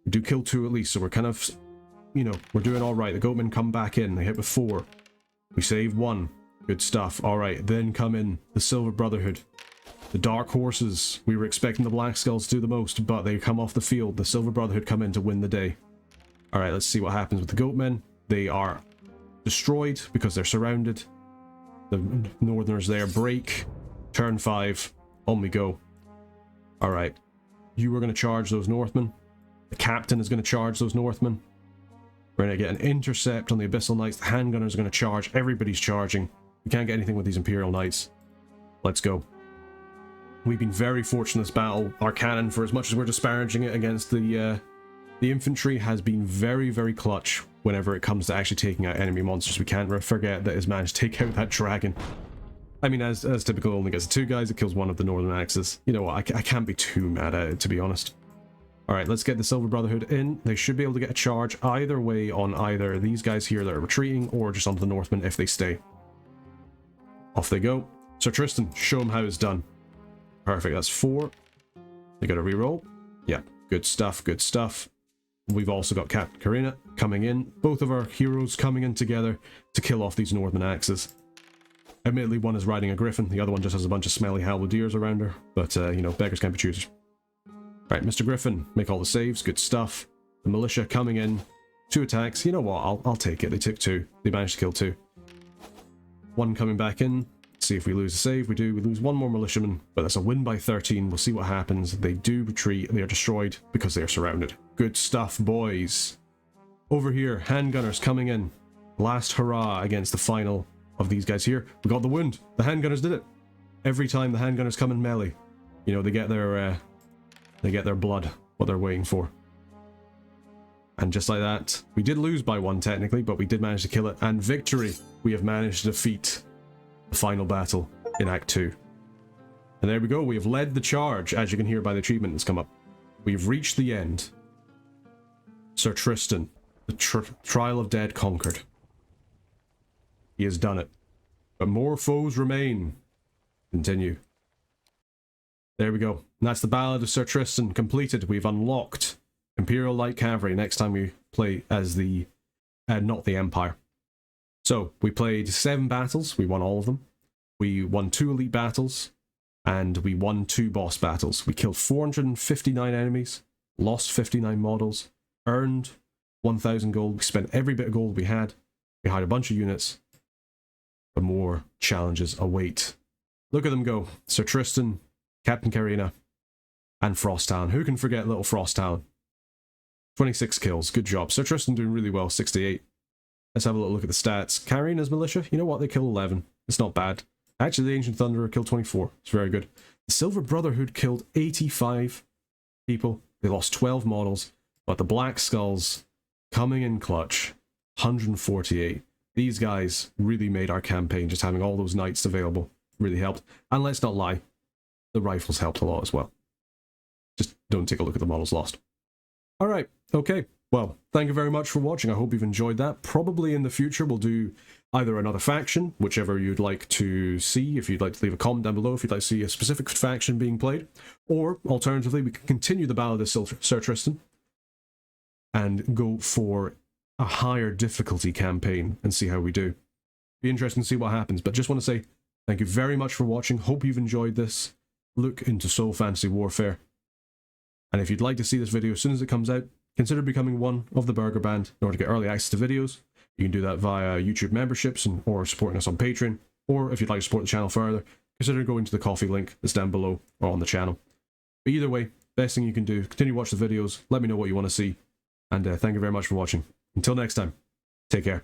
We do kill 2 at least, so we're kind of, you know, we're doing alright. The goatmen come back in, they hit with 4. We save 1. Good stuff. Alright, then come in the Silver Brotherhood. The Dark Horses. We were expecting the Black Skulls to do the most, but they come off the field. The Silver Brotherhood come in to win the day. Alright, let's see what happens with the goatmen. They are destroyed because they're surrounded. The Northerners there break. Turn 5. On we go. Alright. You are going to charge those Northmen. The captain is going to charge those Northmen. We're going to get an intercept on the Abyssal Knights. The handgunners are going to charge. Everybody's charging. We can't get anything with these Imperial Knights. Let's go. We've been very fortunate in this battle. Our cannon, for as much as we're disparaging it against the infantry, has been very, very clutch whenever it comes to actually taking out enemy monsters. We can't forget that it's managed to take out that dragon. I mean, as typical, only gets 2 guys. It kills 1 of the Northern Axes. You know what? I can't be too mad at it, to be honest. Alright, let's get the Silver Brotherhood in. They should be able to get a charge either way on either these guys here that are retreating or just onto the Northmen if they stay. Off they go. Sir Tristan, show them how it's done. Perfect, that's 4. They got a reroll. Yeah, good stuff, good stuff. We've also got Captain Karina coming in. Both of our heroes coming in together to kill off these Northern Axes. Admittedly, one is riding a griffin, the other one just has a bunch of smelly halberdiers around her. But, you know, beggars can't be choosers. Right, Mr. Griffin, make all the saves, good stuff. The militia coming in, 2 attacks. You know what, I'll take it. They took 2. They managed to kill 2. 1 coming back in. See if we lose a save. We do. We lose 1 more militiaman, but that's a win by 13. We'll see what happens. They do retreat. They are destroyed because they are surrounded. Good stuff, boys. Over here, handgunners coming in. Last hurrah against the final of these guys here. We got the wound. The handgunners did it. Every time the handgunners come in melee, you know, they get their blood, what they're waiting for. And just like that, we did lose by 1 technically, but we did manage to kill it. And victory! We have managed to defeat the final battle in Act 2. And there we go, we have led the charge, as you can hear by the achievement that's come up. We've reached the end. Sir Tristan, the trial of dead conquered. He has done it. But more foes remain. Continue. There we go. And that's the Ballad of Sir Tristan completed. We've unlocked Imperial Light Cavalry next time we play as the... not the Empire. So, we played 7 battles. We won all of them. We won 2 elite battles. And we won 2 boss battles. We killed 459 enemies. Lost 59 models. Earned 1,000 gold. We spent every bit of gold we had. We hired a bunch of units. But more challenges await. Look at them go. Sir Tristan, Captain Karina, and Frosttown. Who can forget little Frosttown? 26 kills. Good job. Sir Tristan doing really well. 68. Let's have a little look at the stats. Karina's militia. You know what? They kill 11. It's not bad. Actually, the Ancient Thunderer killed 24. It's very good. The Silver Brotherhood killed 85 people. They lost 12 models. But the Black Skulls coming in clutch. 148. These guys really made our campaign. Just having all those knights available really helped. And let's not lie. The rifles helped a lot as well. Just don't take a look at the models lost. Alright, okay. Well, thank you very much for watching. I hope you've enjoyed that. Probably in the future we'll do either another faction, whichever you'd like to see. If you'd like to leave a comment down below if you'd like to see a specific faction being played. Or, alternatively, we can continue the Ballad of Sir Tristan and go for a higher difficulty campaign and see how we do. Be interesting to see what happens, but just want to say thank you very much for watching. Hope you've enjoyed this look into SOVL Fantasy Warfare. And if you'd like to see this video as soon as it comes out, consider becoming one of the Burger Band in order to get early access to videos. You can do that via YouTube memberships or supporting us on Patreon. Or if you'd like to support the channel further, consider going to the coffee link that's down below or on the channel. But either way, best thing you can do, continue to watch the videos, let me know what you want to see, and thank you very much for watching. Until next time, take care.